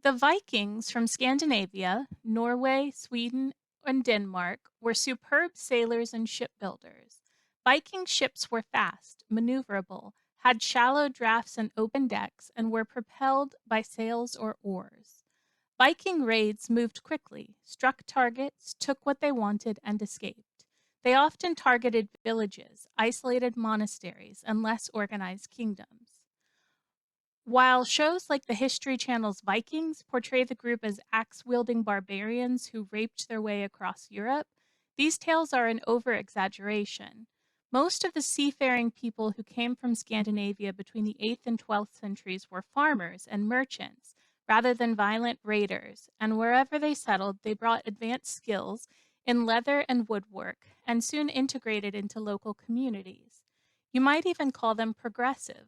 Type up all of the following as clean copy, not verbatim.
The Vikings from Scandinavia, Norway, Sweden, and Denmark were superb sailors and shipbuilders. Viking ships were fast, maneuverable, had shallow drafts and open decks, and were propelled by sails or oars. Viking raids moved quickly, struck targets, took what they wanted, and escaped. They often targeted villages, isolated monasteries, and less organized kingdoms. While shows like the History Channel's Vikings portray the group as axe wielding barbarians who raped their way across Europe, these tales are an over exaggeration. Most of the seafaring people who came from Scandinavia between the 8th and 12th centuries were farmers and merchants rather than violent raiders, and wherever they settled, they brought advanced skills in leather and woodwork and soon integrated into local communities. You might even call them progressive.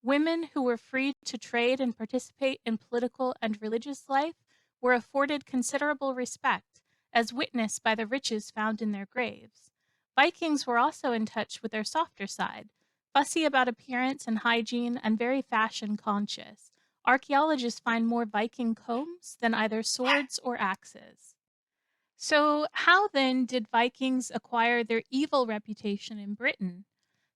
Women who were free to trade and participate in political and religious life were afforded considerable respect, as witnessed by the riches found in their graves. Vikings were also in touch with their softer side, fussy about appearance and hygiene and very fashion conscious. Archaeologists find more Viking combs than either swords or axes. So, how then did Vikings acquire their evil reputation in Britain?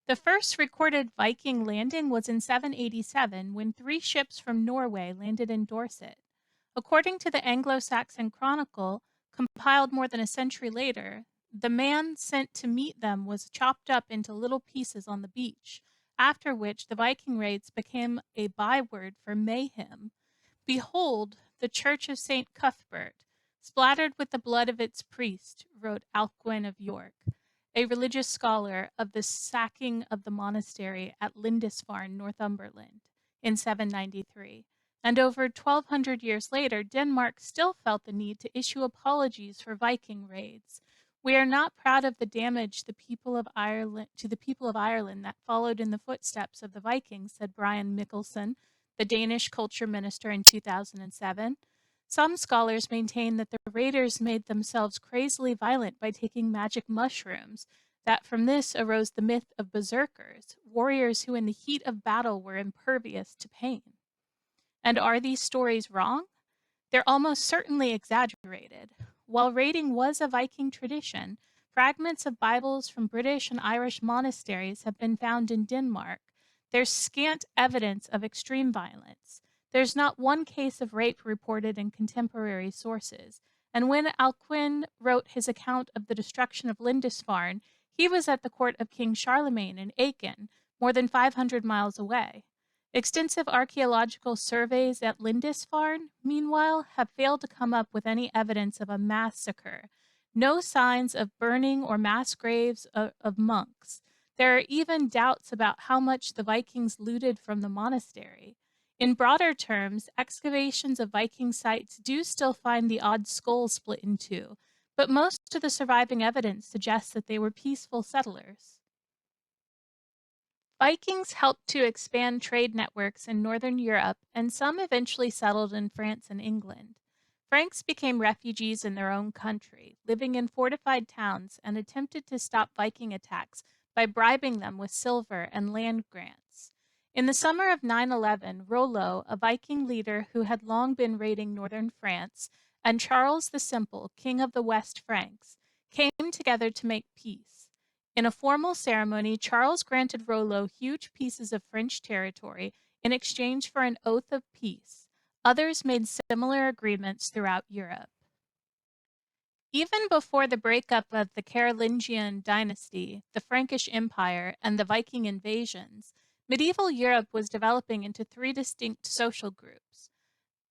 The first recorded Viking landing was in 787 when three ships from Norway landed in Dorset. According to the Anglo Saxon Chronicle, compiled more than a century later, the man sent to meet them was chopped up into little pieces on the beach, after which the Viking raids became a byword for mayhem. Behold, the church of St. Cuthbert, splattered with the blood of its priest, wrote Alcuin of York, a religious scholar of the sacking of the monastery at Lindisfarne, Northumberland, in 793. And over 1200 years later, Denmark still felt the need to issue apologies for Viking raids. We are not proud of the damage the people of Ireland to the people of Ireland that followed in the footsteps of the Vikings, said Brian Mickelson, the Danish culture minister in 2007. Some scholars maintain that the raiders made themselves crazily violent by taking magic mushrooms, that from this arose the myth of berserkers, warriors who in the heat of battle were impervious to pain. And are these stories wrong? They're almost certainly exaggerated. While raiding was a Viking tradition, fragments of Bibles from British and Irish monasteries have been found in Denmark. There's scant evidence of extreme violence. There's not one case of rape reported in contemporary sources. And when Alcuin wrote his account of the destruction of Lindisfarne, he was at the court of King Charlemagne in Aachen, more than 500 miles away. Extensive archaeological surveys at Lindisfarne, meanwhile, have failed to come up with any evidence of a massacre. No signs of burning or mass graves of monks. There are even doubts about how much the Vikings looted from the monastery. In broader terms, excavations of Viking sites do still find the odd skull split in two, but most of the surviving evidence suggests that they were peaceful settlers. Vikings helped to expand trade networks in northern Europe, and some eventually settled in France and England. Franks became refugees in their own country, living in fortified towns, and attempted to stop Viking attacks by bribing them with silver and land grants. In the summer of 911, Rollo, a Viking leader who had long been raiding northern France, and Charles the Simple, king of the West Franks, came together to make peace. In a formal ceremony, Charles granted Rollo huge pieces of French territory in exchange for an oath of peace. Others made similar agreements throughout Europe. Even before the breakup of the Carolingian dynasty, the Frankish Empire, and the Viking invasions, medieval Europe was developing into three distinct social groups.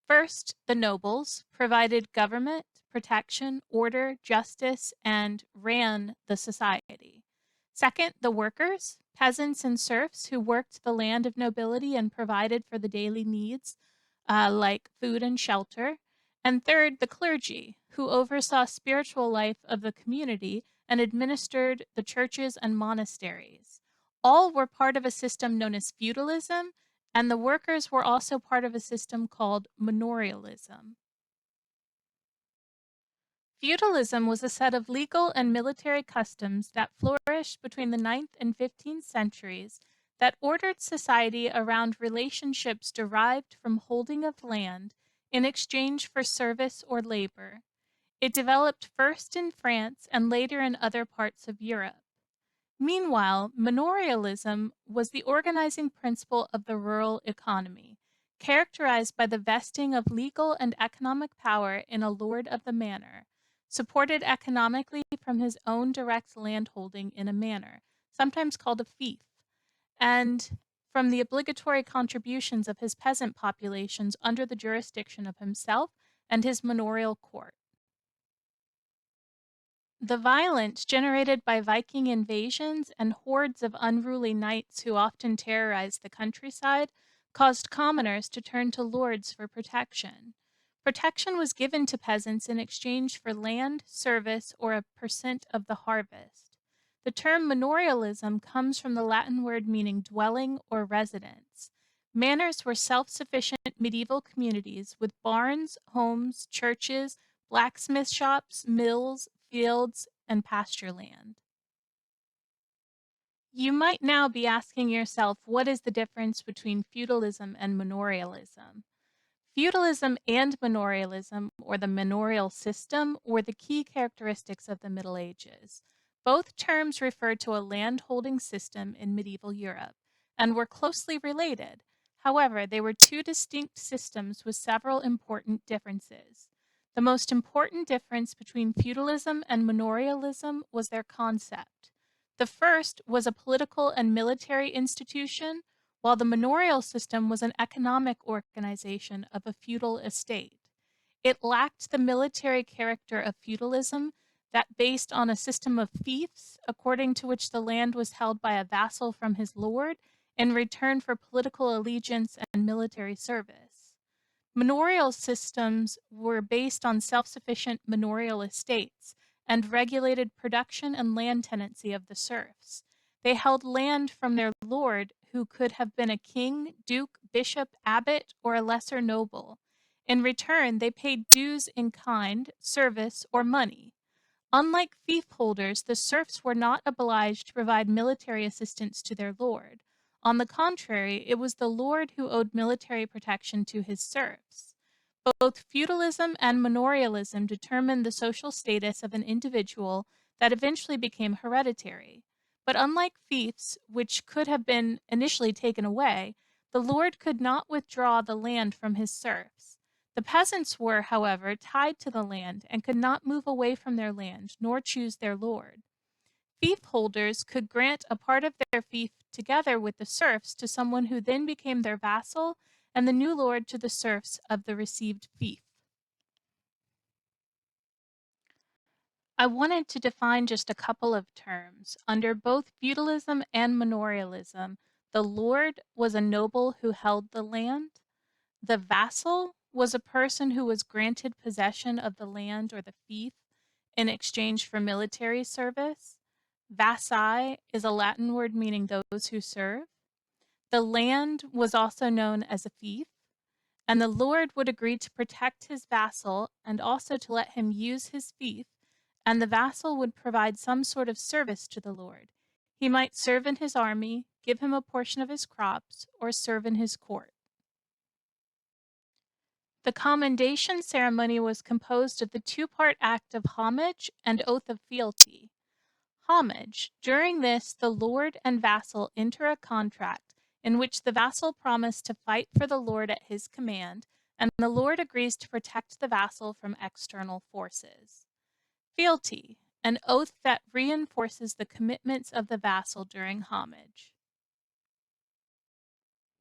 First, the nobles provided government, protection, order, justice, and ran the society. Second, the workers, peasants and serfs who worked the land of nobility and provided for the daily needs, like food and shelter. And third, the clergy, who oversaw spiritual life of the community and administered the churches and monasteries. All were part of a system known as feudalism, and the workers were also part of a system called manorialism. Feudalism was a set of legal and military customs that flourished between the 9th and 15th centuries that ordered society around relationships derived from holding of land, in exchange for service or labor. It developed first in France and later in other parts of Europe. Meanwhile, manorialism was the organizing principle of the rural economy, characterized by the vesting of legal and economic power in a lord of the manor, supported economically from his own direct landholding in a manor, sometimes called a fief, and from the obligatory contributions of his peasant populations under the jurisdiction of himself and his manorial court. The violence generated by Viking invasions and hordes of unruly knights who often terrorized the countryside caused commoners to turn to lords for protection. Protection was given to peasants in exchange for land, service, or a percent of the harvest. The term manorialism comes from the Latin word meaning dwelling or residence. Manors were self sufficient medieval communities with barns, homes, churches, blacksmith shops, mills, fields, and pasture land. You might now be asking yourself, what is the difference between feudalism and manorialism? Feudalism and manorialism, or the manorial system, were the key characteristics of the Middle Ages. Both terms refer to a land-holding system in medieval Europe and were closely related. However, they were two distinct systems with several important differences. The most important difference between feudalism and manorialism was their concept. The first was a political and military institution, while the manorial system was an economic organization of a feudal estate. It lacked the military character of feudalism that based on a system of fiefs, according to which the land was held by a vassal from his lord in return for political allegiance and military service. Manorial systems were based on self-sufficient manorial estates and regulated production and land tenancy of the serfs. They held land from their lord, who could have been a king, duke, bishop, abbot, or a lesser noble. In return, they paid dues in kind, service, or money. Unlike fief holders, the serfs were not obliged to provide military assistance to their lord. On the contrary, it was the lord who owed military protection to his serfs. Both feudalism and manorialism determined the social status of an individual that eventually became hereditary. But unlike fiefs, which could have been initially taken away, the lord could not withdraw the land from his serfs. The peasants were, however, tied to the land and could not move away from their land nor choose their lord. Fief holders could grant a part of their fief together with the serfs to someone who then became their vassal, and the new lord to the serfs of the received fief. I wanted to define just a couple of terms. Under both feudalism and manorialism, the lord was a noble who held the land. The vassal was a person who was granted possession of the land or the fief in exchange for military service. Vassi is a Latin word meaning those who serve. The land was also known as a fief, and the lord would agree to protect his vassal and also to let him use his fief, and the vassal would provide some sort of service to the lord. He might serve in his army, give him a portion of his crops, or serve in his court. The commendation ceremony was composed of the two-part act of homage and oath of fealty. Homage. During this, the lord and vassal enter a contract in which the vassal promised to fight for the lord at his command, and the lord agrees to protect the vassal from external forces. Fealty. An oath that reinforces the commitments of the vassal during homage.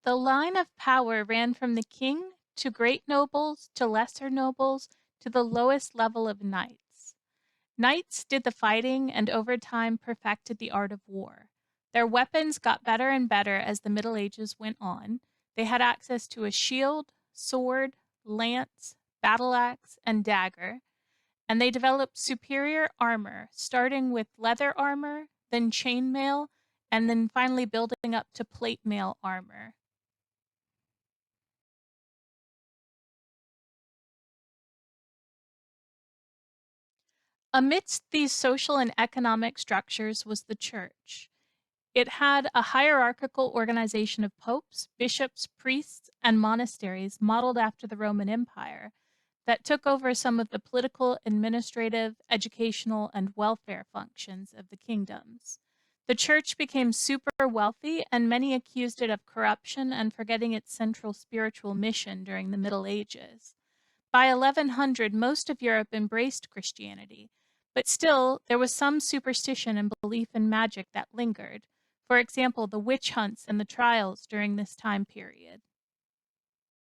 The line of power ran from the king to great nobles to lesser nobles to the lowest level of knights. Knights did the fighting and over time perfected the art of war. Their weapons got better and better as the Middle Ages went on. They had access to a shield, sword, lance, battle axe, and dagger, and they developed superior armor, starting with leather armor, then chainmail, and then finally building up to plate mail armor. Amidst these social and economic structures was the church. It had a hierarchical organization of popes, bishops, priests, and monasteries modeled after the Roman Empire that took over some of the political, administrative, educational, and welfare functions of the kingdoms. The church became super wealthy, and many accused it of corruption and forgetting its central spiritual mission during the Middle Ages. By 1100, most of Europe embraced Christianity, but still, there was some superstition and belief in magic that lingered. For example, the witch hunts and the trials during this time period.